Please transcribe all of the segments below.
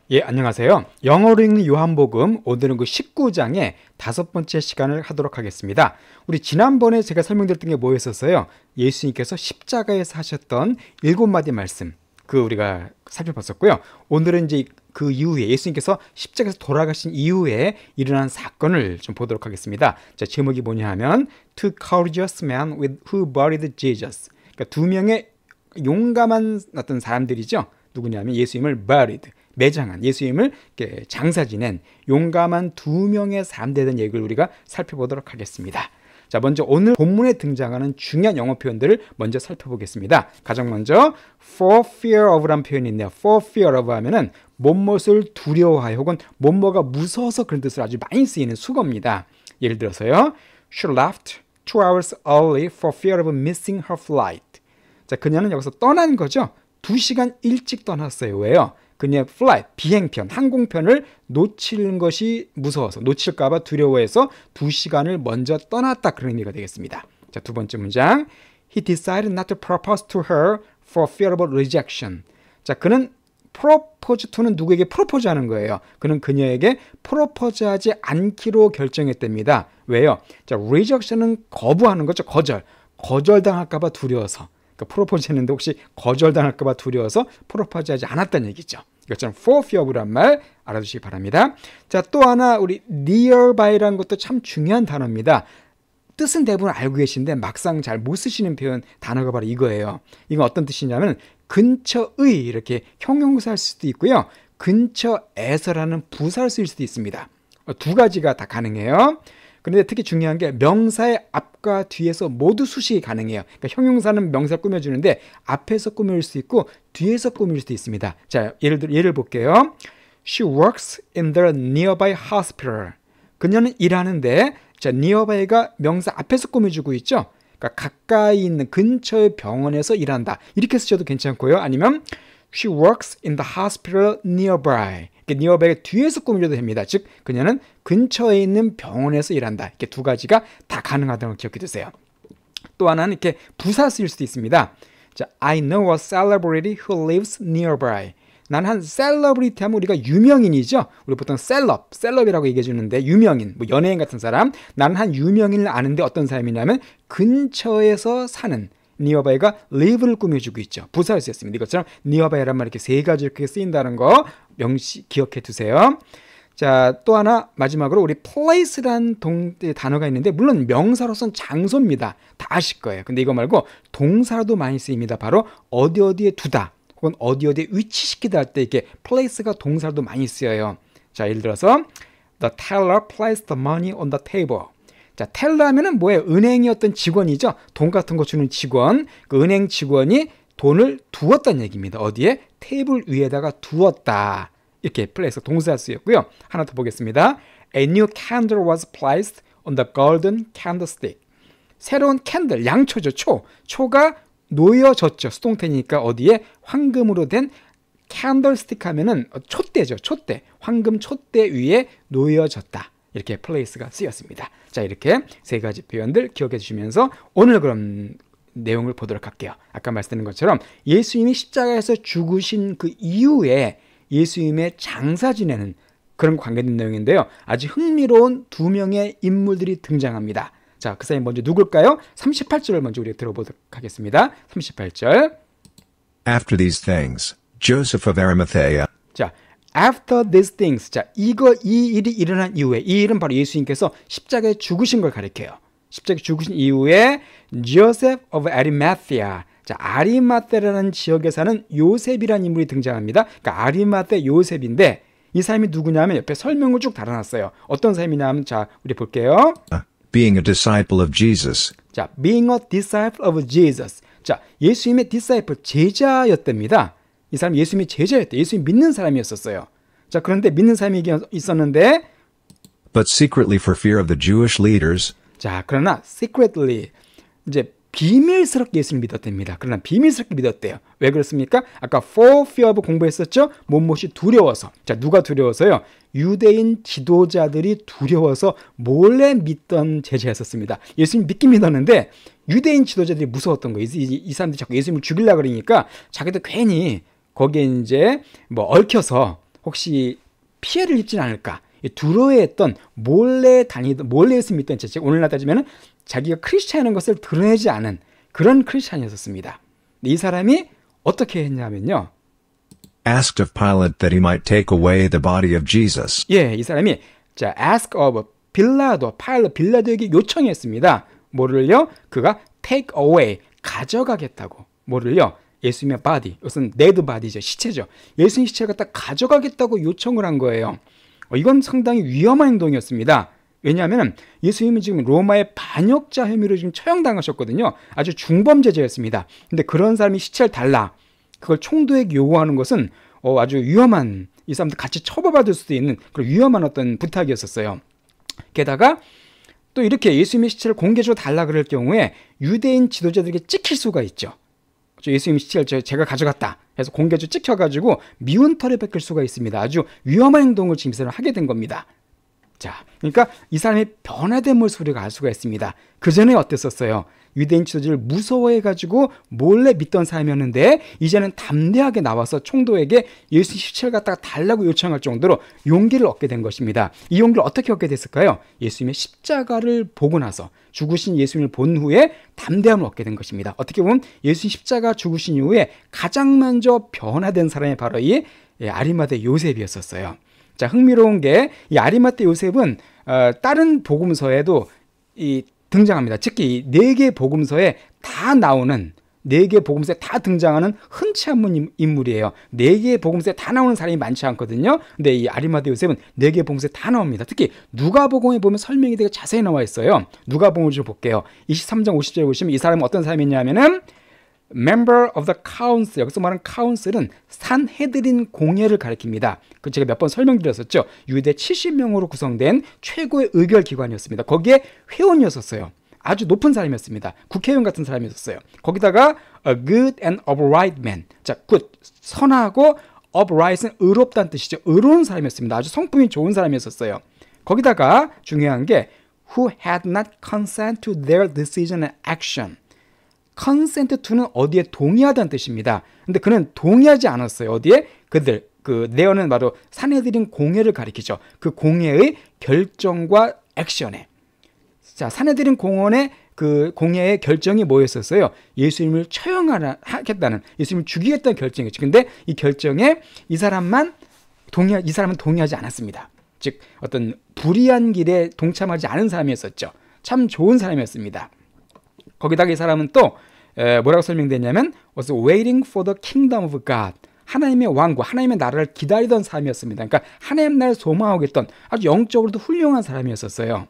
예, 안녕하세요. 영어로 읽는 요한복음, 오늘은 그 19장의 5번째 시간을 하도록 하겠습니다. 우리 지난번에 제가 설명드렸던 게 뭐였었어요? 예수님께서 십자가에서 하셨던 7마디 말씀, 그 우리가 살펴봤었고요. 오늘은 이제 그 이후에 예수님께서 십자가에서 돌아가신 이후에 일어난 사건을 좀 보도록 하겠습니다. 자, 제목이 뭐냐 하면 Two courageous men who buried Jesus. 그러니까 두 명의 용감한 어떤 사람들이죠. 누구냐면 예수님을 buried, 매장한, 예수님을 장사 지낸 용감한 두 명의 사람들에 대한 얘기를 우리가 살펴보도록 하겠습니다. 자, 먼저 오늘 본문에 등장하는 중요한 영어 표현들을 먼저 살펴보겠습니다. 가장 먼저 for fear of라는 표현이 있네요. for fear of 하면은 뭐뭇을 두려워하여 혹은 뭐뭐가 무서워서 그런 뜻으로 아주 많이 쓰이는 수거입니다. 예를 들어서요, She left 2 hours early for fear of missing her flight. 자, 그녀는 여기서 떠난 거죠. 2시간 일찍 떠났어요. 왜요? 그녀의 flight, 비행편, 항공편을 놓치는 것이 무서워서, 놓칠까봐 두려워해서 2시간을 먼저 떠났다, 그런 의미가 되겠습니다. 자, 두 번째 문장. He decided not to propose to her for fear of rejection. 자, 그는 propose to는 누구에게 프로포즈 하는 거예요. 그는 그녀에게 프로포즈하지 않기로 결정했답니다. 왜요? 자, rejection은 거부하는 거죠. 거절당할까봐 두려워서. 그러니까 프로포즈 했는데 혹시 거절당할까봐 두려워서 프로포즈하지 않았다는 얘기죠. 이것처럼 for fear of란 말 알아두시기 바랍니다. 자, 또 하나 우리 nearby라는 것도 참 중요한 단어입니다. 뜻은 대부분 알고 계신데 막상 잘 못 쓰시는 표현 단어가 바로 이거예요. 이건 어떤 뜻이냐면 근처의 이렇게 형용사일 수도 있고요. 근처에서라는 부사를 쓸 수도 있습니다. 두 가지가 다 가능해요. 그런데 특히 중요한 게 명사의 앞과 뒤에서 모두 수식이 가능해요. 그러니까 형용사는 명사를 꾸며주는데 앞에서 꾸밀 수 있고 뒤에서 꾸밀 수도 있습니다. 자, 예를 볼게요. She works in the nearby hospital. 그녀는 일하는데, 자, nearby가 명사 앞에서 꾸며주고 있죠. 그러니까 가까이 있는 근처의 병원에서 일한다. 이렇게 쓰셔도 괜찮고요. 아니면 She works in the hospital nearby. nearby가 뒤에서 꾸미려도 됩니다. 즉, 그녀는 근처에 있는 병원에서 일한다. 이렇게 두 가지가 다 가능하다는 걸 기억해 두세요. 또 하나는 이렇게 부사 쓸 수도 있습니다. 자, I know a celebrity who lives nearby. 난 한 셀러브리티 하면 우리가 유명인이죠. 우리 보통 셀럽이라고 얘기해 주는데 유명인, 뭐 연예인 같은 사람. 나는 한 유명인을 아는데 어떤 사람이냐면 근처에서 사는. nearby가 live를 꾸며주고 있죠. 부사를 쓰였습니다. 이것처럼 nearby란 말 이렇게 세 가지 이렇게 쓰인다는 거 명시 기억해 두세요. 자, 또 하나 마지막으로 우리 place란 단어가 있는데 물론 명사로서는 장소입니다. 다 아실 거예요. 근데 이거 말고 동사로도 많이 쓰입니다. 바로 어디에 두다 혹은 어디에 위치시키다 할 때 이렇게 place가 동사로도 많이 쓰여요. 자, 예를 들어서 The teller placed the money on the table. 자, 텔러 하면은 뭐예요? 은행의 어떤 직원이죠. 돈 같은 거 주는 직원. 그 은행 직원이 돈을 두었다는 얘기입니다. 어디에? 테이블 위에다가 두었다. 이렇게 플레이스 동사가 쓰였고요. 하나 더 보겠습니다. A new candle was placed on the golden candlestick. 새로운 캔들, 양초죠. 초가 놓여졌죠. 수동태니까 어디에? 황금으로 된 candlestick 하면은 촛대죠. 촛대. 황금 촛대 위에 놓여졌다. 이렇게 place가 쓰였습니다. 자, 이렇게 세 가지 표현들 기억해 주시면서 오늘 그럼 내용을 보도록 할게요. 아까 말씀드린 것처럼 예수님이 십자가에서 죽으신 그 이후에 예수님의 장사 지내는 그런 관계된 내용인데요. 아주 흥미로운 두 명의 인물들이 등장합니다. 자, 그 사람이 먼저 누굴까요? 38절을 먼저 우리가 들어보도록 하겠습니다. 38절. After these things, Joseph of Arimathea. 자, After these things. 자, 이 일이 일어난 이후에, 이 일은 바로 예수님께서 십자가에 죽으신 걸 가리켜요. 십자가에 죽으신 이후에 Joseph of Arimathea. 자, 아리마테라는 지역에 사는 요셉이라는 인물이 등장합니다. 그러니까 아리마테 요셉인데 이 사람이 누구냐면 옆에 설명을 쭉 달아놨어요. 어떤 사람이냐면 자, 우리 볼게요. Being a disciple of Jesus. 자, being a disciple of Jesus. 자, 예수님의 disciple, 제자였답니다. 이 사람 예수님의 제자였대. 예수님 믿는 사람이었었어요. 자, 그런데 믿는 사람이 있었는데 But secretly for fear of the Jewish leaders. 자, 그러나 secretly 이제 비밀스럽게 예수를 믿었답니다. 그러나 비밀스럽게 믿었대요. 왜 그렇습니까? 아까 for fear of 공부했었죠? 무엇이 두려워서. 자, 누가 두려워서요? 유대인 지도자들이 두려워서 몰래 믿던 제자였었습니다. 예수님 믿긴 믿었는데 유대인 지도자들이 무서웠던 거예요. 이 사람들이 자꾸 예수님을 죽이려고 그러니까 자기도 괜히 거기에 이제 뭐 얽혀서 혹시 피해를 입진 않을까? 두려워했던 몰래 예수 믿던 채 오늘날 따지면 자기가 크리스찬인 것을 드러내지 않은 그런 크리스찬이었습니다. 이 사람이 어떻게 했냐면요. Asked of Pilate that he might take away the body of Jesus. 예, 이 사람이 자, ask of 빌라도에게 요청했습니다. 뭐를요? 그가 take away, 가져가겠다고. 뭐를요? 예수님의 body, 이것은 dead body죠. 시체죠. 예수님 시체를 갖다 가져가겠다고 요청을 한 거예요. 이건 상당히 위험한 행동이었습니다. 왜냐하면 예수님이 지금 로마의 반역자 혐의로 지금 처형당하셨거든요. 아주 중범죄자였습니다. 근데 그런 사람이 시체를 달라. 그걸 총독에게 요구하는 것은 아주 위험한, 이 사람들 같이 처벌받을 수도 있는 그런 위험한 어떤 부탁이었었어요. 게다가 또 이렇게 예수님의 시체를 공개적으로 달라 그럴 경우에 유대인 지도자들에게 찍힐 수가 있죠. 예수님 시체를 제가 가져갔다 해서 공개적으로 찍혀가지고 미운 털에 뺏길 수가 있습니다. 아주 위험한 행동을 지금 이 사람을 하게 된 겁니다. 자, 그러니까 이 사람의 변화된 모습을 우리가 알 수가 있습니다. 그 전에 어땠었어요? 유대인 지도자를 무서워해가지고 몰래 믿던 사람이었는데 이제는 담대하게 나와서 총독에게 예수 시체를 갖다가 달라고 요청할 정도로 용기를 얻게 된 것입니다. 이 용기를 어떻게 얻게 됐을까요? 예수님의 십자가를 보고 나서 죽으신 예수님을 본 후에 담대함을 얻게 된 것입니다. 어떻게 보면 예수님 십자가 죽으신 이후에 가장 먼저 변화된 사람이 바로 이 아리마대 요셉이었었어요. 자, 흥미로운 게 이 아리마대 요셉은 다른 복음서에도 등장합니다. 특히 4개 복음서에 다 나오는 4개 복음서에 다 등장하는 흔치 않은 인물이에요. 4개 복음서에 다 나오는 사람이 많지 않거든요. 근데 이 아리마대 요셉은 4개 복음서에 다 나옵니다. 특히 누가복음에 보면 설명이 되게 자세히 나와 있어요. 누가복음을 좀 볼게요. 23장 50절에 보시면 이 사람은 어떤 사람이냐면은 member of the council, 여기서 말하는 council은 산헤드린 공회를 가리킵니다. 그 제가 몇 번 설명드렸었죠. 유대 70명으로 구성된 최고의 의결 기관이었습니다. 거기에 회원이었었어요. 아주 높은 사람이었습니다. 국회의원 같은 사람이었어요. 거기다가 a good and upright man. 자, good, 선하고 upright은 의롭다는 뜻이죠. 의로운 사람이었습니다. 아주 성품이 좋은 사람이었었어요. 거기다가 중요한 게 who had not consent to their decision and action. consent to는 어디에 동의하다는 뜻입니다. 근데 그는 동의하지 않았어요. 어디에? there는 바로 산헤드린 공회를 가리키죠. 그 공회의 결정과 액션에. 자, 산헤드린 공회의 결정이 뭐였었어요? 예수님을 처형하겠다는, 예수님을 죽이겠다는 결정이었죠. 근데 이 결정에 이 사람은 동의하지 않았습니다. 즉, 어떤 불의한 길에 동참하지 않은 사람이었었죠. 참 좋은 사람이었습니다. 거기다가 이 사람은 또 뭐라고 설명되냐면 was waiting for the kingdom of God. 하나님의 왕국, 하나님의 나라를 기다리던 사람이었습니다. 그러니까 하나님 나라를 소망하고 있던 아주 영적으로도 훌륭한 사람이었었어요.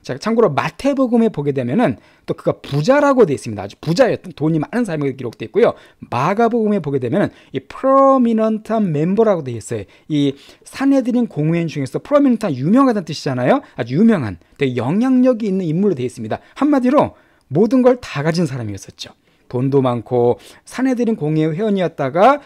자, 참고로 마태복음에 보게 되면은 또 그가 부자라고 되어 있습니다. 아주 부자였던, 돈이 많은 사람이 기록되어 있고요. 마가복음에 보게 되면은 이 prominent한 멤버라고 되어 있어요. 이 산헤드린 공회인 중에서 prominent한 유명하다는 뜻이잖아요. 아주 유명한, 되게 영향력이 있는 인물로 되어 있습니다. 한마디로 모든 걸 다 가진 사람이었었죠. 돈도 많고 산헤드린 공회의 회원이었다가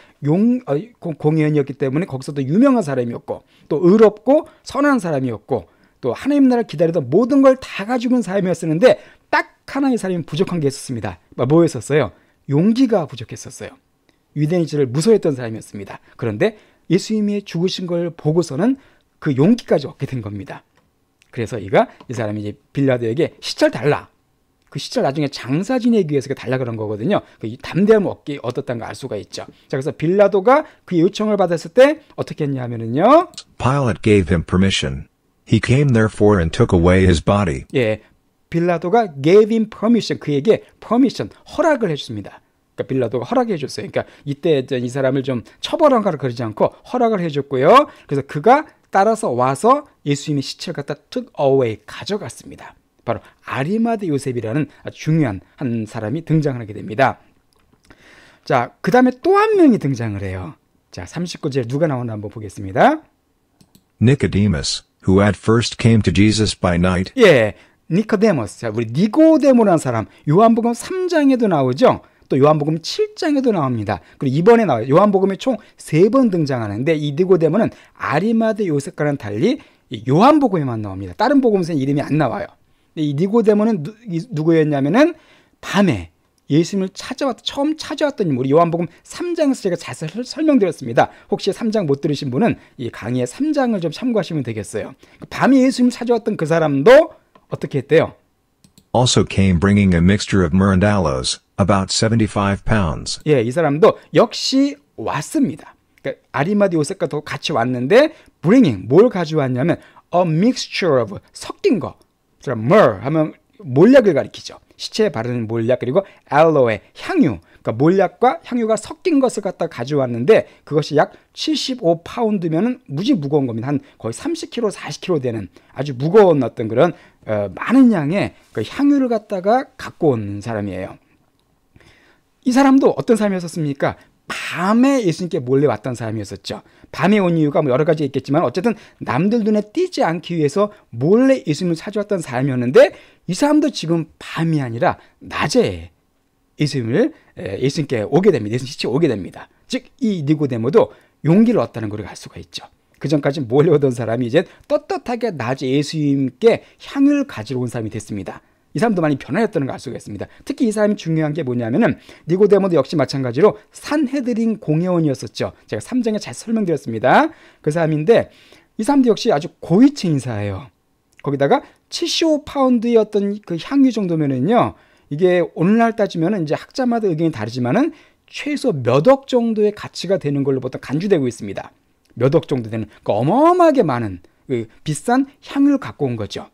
공회원이었기 때문에 거기서도 유명한 사람이었고 또 의롭고 선한 사람이었고 또 하나님 나라를 기다리던 모든 걸 다 가지고 있는 사람이었었는데 딱 하나의 사람이 부족한 게 있었습니다. 뭐였었어요? 용기가 부족했었어요. 유대인들을 무서워했던 사람이었습니다. 그런데 예수님이 죽으신 걸 보고서는 그 용기까지 얻게 된 겁니다. 그래서 이 사람이 이제 빌라도에게 시체를 달라. 그 시절 나중에 장사 지내기 위해서 달라 그런 거거든요. 그 담대함을 얻었다는 걸 알 수가 있죠. 자, 그래서 빌라도가 그 요청을 받았을 때 어떻게 했냐면은요. Pilate gave him permission. He came therefore and took away his body. 예, 빌라도가 gave him permission, 그에게 permission, 허락을 해줬습니다. 그러니까 빌라도가 허락해 줬어요. 그러니까 이때 이 사람을 좀 처벌한가를 그러지 않고 허락을 해줬고요. 그래서 그가 따라서 와서 예수님의 시체를 갖다 took away, 가져갔습니다. 바로 아리마대 요셉이라는 아주 중요한 한 사람이 등장하게 됩니다. 자, 그 다음에 또 한 명이 등장을 해요. 자, 39절 누가 나오나 한번 보겠습니다. Nicodemus, who at first came to Jesus by night. 예, 니코데모스. 자, 우리 니고데모라는 사람, 요한복음 3장에도 나오죠. 또 요한복음 7장에도 나옵니다. 그리고 이번에 나와요. 요한복음에 총 3번 등장하는데 이 니고데모는 아리마대 요셉과는 달리 요한복음에만 나옵니다. 다른 복음서는 이름이 안 나와요. 이 니고데모는 누구였냐면은 밤에 예수님을 처음 찾아왔던 인물, 요한복음 3장에서 제가 자세히 설명드렸습니다. 혹시 3장 못 들으신 분은 이 강의의 3장을 좀 참고하시면 되겠어요. 밤에 예수님을 찾아왔던 그 사람도 어떻게 했대요? Also came bringing a mixture of myrrh and aloes, about 75 pounds. 예, 이 사람도 역시 왔습니다. 그러니까 아리마디 요셉과 같이 왔는데 bringing, 뭘 가져왔냐면 a mixture of, 섞인 거. myrrh 하면 몰약을 가리키죠. 시체에 바르는 몰약, 그리고 aloe, 향유. 그러니까 몰약과 향유가 섞인 것을 갖다 가져왔는데 그것이 약 75파운드면은 무지 무거운 겁니다. 한 거의 30kg, 40kg 되는 아주 무거운 어떤 그런 많은 양의 그 향유를 갖다가 갖고 온 사람이에요. 이 사람도 어떤 사람이었습니까? 밤에 예수님께 몰래 왔던 사람이었었죠. 밤에 온 이유가 뭐 여러 가지 있겠지만 어쨌든 남들 눈에 띄지 않기 위해서 몰래 예수님을 찾아왔던 사람이었는데 이 사람도 지금 밤이 아니라 낮에 예수님께 오게 됩니다. 예수님 시체에 오게 됩니다. 즉 이 니고데모도 용기를 얻다는 걸 알 수가 있죠. 그 전까지 몰래 오던 사람이 이제 떳떳하게 낮에 예수님께 향을 가지러 온 사람이 됐습니다. 이 사람도 많이 변화했다는 걸 알 수가 있습니다. 특히 이 사람이 중요한 게 뭐냐면은 니고데모도 역시 마찬가지로 산헤드린 공회원이었었죠. 제가 3장에 잘 설명드렸습니다. 그 사람인데 이 사람도 역시 아주 고위층 인사예요. 거기다가 75파운드의 어떤 그 향유 정도면은요, 이게 오늘날 따지면은 이제 학자마다 의견이 다르지만은 최소 몇 억 정도의 가치가 되는 걸로 보통 간주되고 있습니다. 몇 억 정도 되는, 그러니까 어마어마하게 많은 그 비싼 향유를 갖고 온 거죠.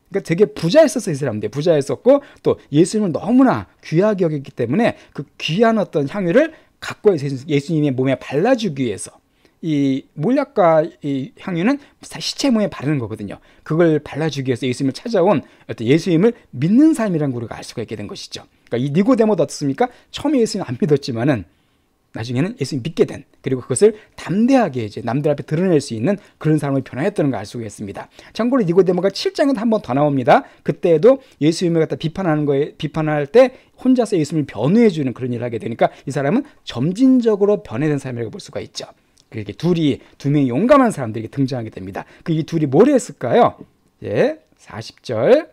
그러니까 되게 부자였었어요. 이 사람들 부자였었고 또 예수님을 너무나 귀하게 여겼기 때문에 그 귀한 어떤 향유를 갖고 예수님의 몸에 발라주기 위해서, 이 몰약과 이 향유는 시체 몸에 바르는 거거든요. 그걸 발라주기 위해서 예수님을 찾아온 어떤 예수님을 믿는 사람이라는 걸 우리가 알 수가 있게 된 것이죠. 그러니까 이 니고데모도 어떻습니까? 처음에 예수님 안 믿었지만은 나중에는 예수님 믿게 된, 그리고 그것을 담대하게 이제 남들 앞에 드러낼 수 있는 그런 사람을 변화했다는 걸 알 수가 있습니다. 참고로 니고데모가 7장에도 한 번 더 나옵니다. 그때도 예수님을 갖다 비판할 때 혼자서 예수님을 변호해주는 그런 일을 하게 되니까 이 사람은 점진적으로 변해된 사람이라고 볼 수가 있죠. 그렇게 두 명의 용감한 사람들이 등장하게 됩니다. 그 이 둘이 뭘 했을까요? 예, 40절.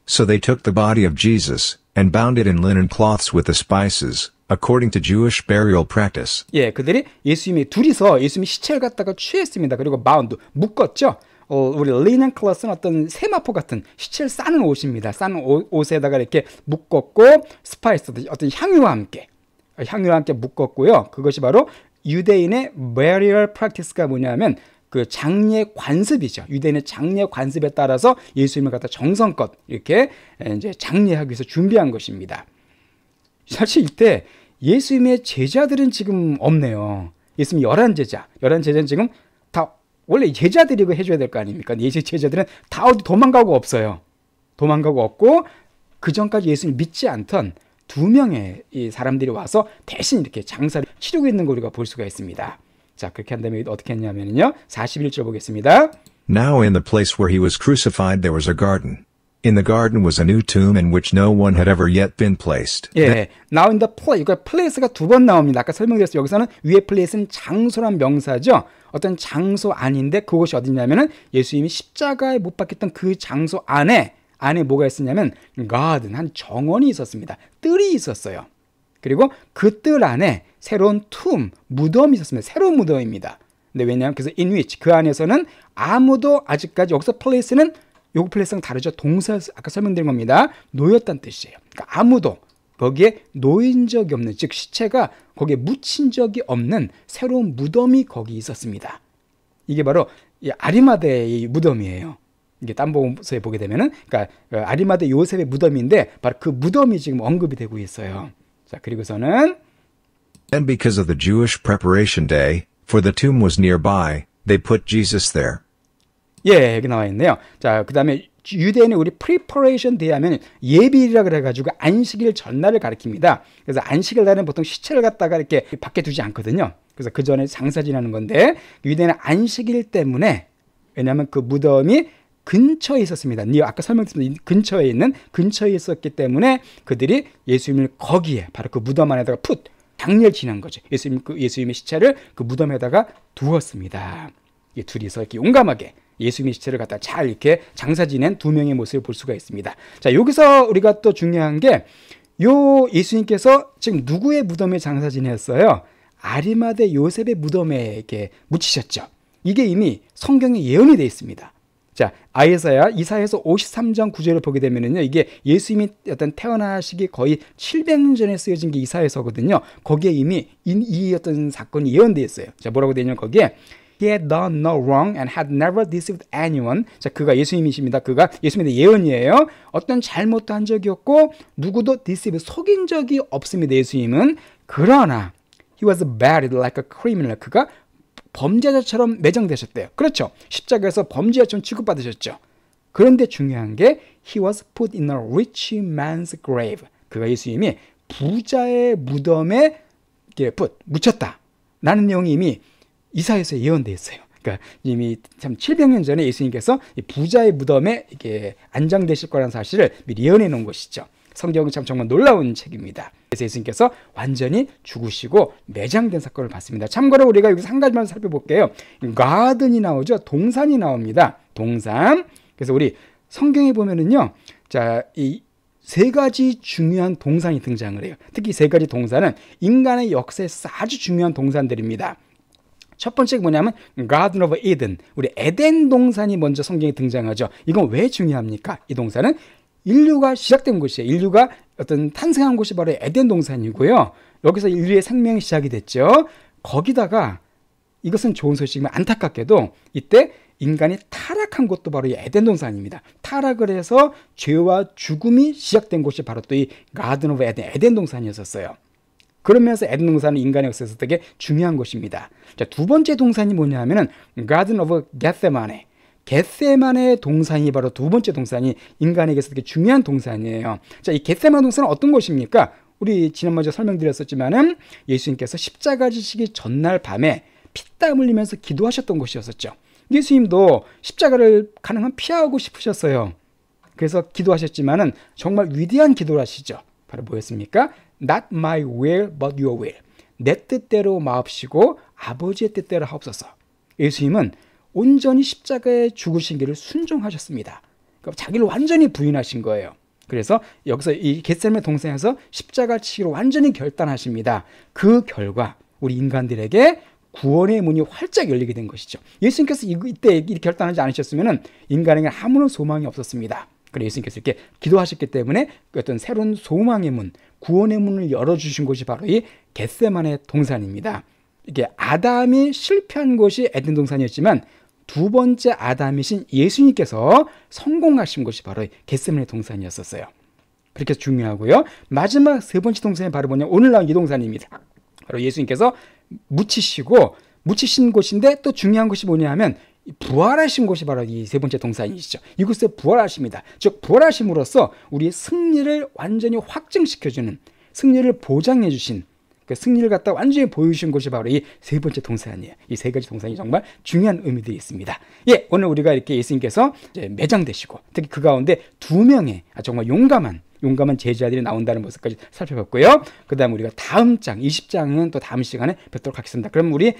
So they took the body of Jesus, and bound it in linen cloths with the spices, according to Jewish burial practice. 예, 그들이 둘이서 예수님의 시체를 갖다가 취했습니다. 그리고 bound, 묶었죠. 우리 linen cloth는 어떤 세마포 같은 시체를 싸는 옷입니다. 싸는 옷에다가 이렇게 묶었고, 스파이스, 어떤 향유와 함께 묶었고요. 그것이 바로 유대인의 burial practice가 뭐냐면 그 장례 관습이죠. 유대인의 장례 관습에 따라서 예수님을 갖다 정성껏 이렇게 이제 장례하기 위해서 준비한 것입니다. 사실 이때 예수님의 제자들은 지금 없네요. 예수님 11제자는 지금 다 원래 제자들이 이거 해줘야 될 거 아닙니까? 예수 제자들은 다 어디 도망가고 없어요. 도망가고 없고 그 전까지 예수님을 믿지 않던 2명의 이 사람들이 와서 대신 이렇게 장사를 치르고 있는 걸 우리가 볼 수가 있습니다. 자, 그렇게 한 다음에 어떻게 했냐면요. 41절 보겠습니다. Now in the place where he was crucified there was a garden. In the garden was a new tomb in which no one had ever yet been placed. 예, now in the place, 그러니까 place가 2번 나옵니다. 아까 설명드렸어요. 여기서는 위에 place는 장소란 명사죠. 어떤 장소 아닌데 그것이 어디냐면은 예수님이 십자가에 못 박혔던 그 장소 안에 뭐가 있었냐면 garden, 한 정원이 있었습니다. 뜰이 있었어요. 그리고 그 뜰 안에 새로운 무덤이 있었습니다. 새로운 무덤입니다. 근데 왜냐하면 그래서 in which, 그 안에서는 아무도 아직까지, 여기서 place는 요 플레이스랑 다르죠. 동사, 아까 설명드린 겁니다. 놓였다는 뜻이에요. 그러니까 아무도 거기에 놓인 적이 없는, 즉 시체가 거기에 묻힌 적이 없는 새로운 무덤이 거기 있었습니다. 이게 바로 이 아리마대의 무덤이에요. 이게 딴 복음서에 보게 되면은, 그러니까 아리마대 요셉의 무덤인데 바로 그 무덤이 지금 언급이 되고 있어요. 자, 그리고서는 And because of the Jewish preparation day, for the tomb was nearby, they put Jesus there. 예, 여기 나와 있네요. 자, 그 다음에 유대인의 우리 preparation day 하면 예비일이라 그래가지고 안식일 전날을 가리킵니다. 그래서 안식일 날은 보통 시체를 갖다가 이렇게 밖에 두지 않거든요. 그래서 그 전에 장사 지나는 건데, 유대인은 안식일 때문에, 왜냐하면 그 무덤이 근처에 있었습니다. 아까 설명드렸습니다. 근처에 있었기 때문에 그들이 예수님을 거기에, 바로 그 무덤 안에다가 장례를 지난 거죠. 예수님의 시체를 그 무덤에다가 두었습니다. 이 둘이서 이렇게 용감하게 예수님의 시체를 갖다 잘 이렇게 장사 지낸 2명의 모습을 볼 수가 있습니다. 자, 여기서 우리가 또 중요한 게 요 예수님께서 지금 누구의 무덤에 장사 지냈어요? 아리마대 요셉의 무덤에 이렇게 묻히셨죠. 이게 이미 성경에 예언이 되어 있습니다. 자, 이사야서 53장 9절을 보게 되면은요, 이게 예수님이 어떤 태어나시기 거의 700년 전에 쓰여진 게 이사야서거든요. 거기에 이미 이 어떤 사건이 예언되어 있어요. 자, 뭐라고 되냐면 거기에 He had done no wrong and had never deceived anyone. 자, 그가 예수님이십니다. 그가 예수님의 예언이에요. 어떤 잘못도 한 적이 없고 누구도 deceive, 속인 적이 없습니다. 예수님은. 그러나 He was buried like a criminal. 그가 범죄자처럼 매장되셨대요. 그렇죠. 십자가에서 범죄자처럼 취급받으셨죠. 그런데 중요한 게 He was put in a rich man's grave. 그가 예수님이 부자의 무덤에 묻혔다. 라는 내용이 이미 이사야서에 예언되어 있어요. 그러니까 이미 참 700년 전에 예수님께서 이 부자의 무덤에 이렇게 안장되실 거라는 사실을 미리 예언해 놓은 것이죠. 성경은 참 정말 놀라운 책입니다. 그래서 예수님께서 완전히 죽으시고 매장된 사건을 봤습니다. 참고로 우리가 여기서 한 가지만 살펴볼게요. garden이 나오죠. 동산이 나옵니다. 동산. 그래서 우리 성경에 보면은요, 자, 이 세 가지 중요한 동산이 등장을 해요. 특히 세 가지 동산은 인간의 역사에서 아주 중요한 동산들입니다. 첫 번째가 뭐냐면 Garden of Eden, 우리 에덴 동산이 먼저 성경에 등장하죠. 이건 왜 중요합니까? 이 동산은 인류가 시작된 곳이에요. 인류가 어떤 탄생한 곳이 바로 에덴 동산이고요. 여기서 인류의 생명이 시작이 됐죠. 거기다가 이것은 좋은 소식이지만 안타깝게도 이때 인간이 타락한 곳도 바로 이 에덴 동산입니다. 타락을 해서 죄와 죽음이 시작된 곳이 바로 또 이 Garden of Eden, 에덴 동산이었었어요. 그러면서 에덴 동산은 인간의 역사에서 되게 중요한 곳입니다. 자, 두 번째 동산이 뭐냐 하면은 Garden of Gethsemane. 겟세마네 동산이 바로 두 번째 동산이 인간에게서 되게 중요한 동산이에요. 자, 이 겟세마네 동산은 어떤 곳입니까? 우리 지난번에 설명드렸었지만은 예수님께서 십자가 지시기 전날 밤에 피땀 흘리면서 기도하셨던 곳이었었죠. 예수님도 십자가를 가능한 피하고 싶으셨어요. 그래서 기도하셨지만은 정말 위대한 기도를 하시죠. 바로 뭐였습니까? Not my will, but your will. 내 뜻대로 마옵시고 아버지의 뜻대로 하옵소서. 예수님은 온전히 십자가에 죽으신 길을 순종하셨습니다. 그러니까 자기를 완전히 부인하신 거예요. 그래서 여기서 이 겟세마네 동산에서 십자가 치기로 완전히 결단하십니다. 그 결과 우리 인간들에게 구원의 문이 활짝 열리게 된 것이죠. 예수님께서 이때 이렇게 결단하지 않으셨으면 인간에게 아무런 소망이 없었습니다. 그래서 예수님께서 이렇게 기도하셨기 때문에 어떤 새로운 소망의 문, 구원의 문을 열어주신 곳이 바로 이 겟세마네 동산입니다. 이게 아담이 실패한 곳이 에덴 동산이었지만 두 번째 아담이신 예수님께서 성공하신 곳이 바로 겟세마네 동산이었었어요. 그렇게 중요하고요. 마지막 세 번째 동산이 바로 뭐냐, 오늘 나온 이 동산입니다. 바로 예수님께서 묻히신 곳인데 또 중요한 것이 뭐냐 하면 부활하신 곳이 바로 이 세 번째 동산이시죠. 이곳에 부활하십니다. 즉 부활하심으로써 우리의 승리를 완전히 확증시켜주는, 승리를 보장해 주신, 그 승리를 갖다 완전히 보여주신 곳이 바로 이 세 번째 동산이에요. 이 세 가지 동산이 정말 중요한 의미들이 있습니다. 예, 오늘 우리가 이렇게 예수님께서 이제 매장되시고 특히 그 가운데 두 명의 정말 용감한 제자들이 나온다는 모습까지 살펴봤고요. 그 다음 우리가 다음 장 20장은 또 다음 시간에 뵙도록 하겠습니다. 그럼 우리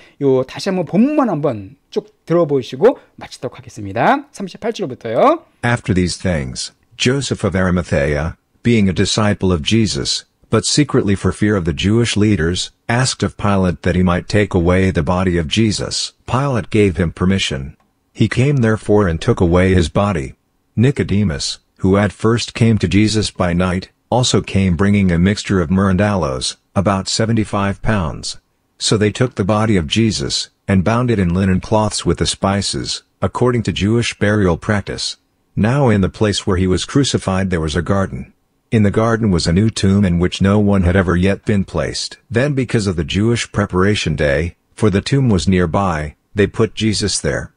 다시 한번 본문만 한번 쭉 들어보시고 마치도록 하겠습니다. 38절부터요. After these things, Joseph of Arimathea, being a disciple of Jesus, but secretly for fear of the Jewish leaders, asked of Pilate that he might take away the body of Jesus. Pilate gave him permission. He came therefore and took away his body. Nicodemus, who at first came to Jesus by night, also came bringing a mixture of myrrh and aloes, about 75 pounds. So they took the body of Jesus, and bound it in linen cloths with the spices, according to Jewish burial practice. Now in the place where he was crucified there was a garden. In the garden was a new tomb in which no one had ever yet been placed. Then because of the Jewish preparation day, for the tomb was nearby, they put Jesus there.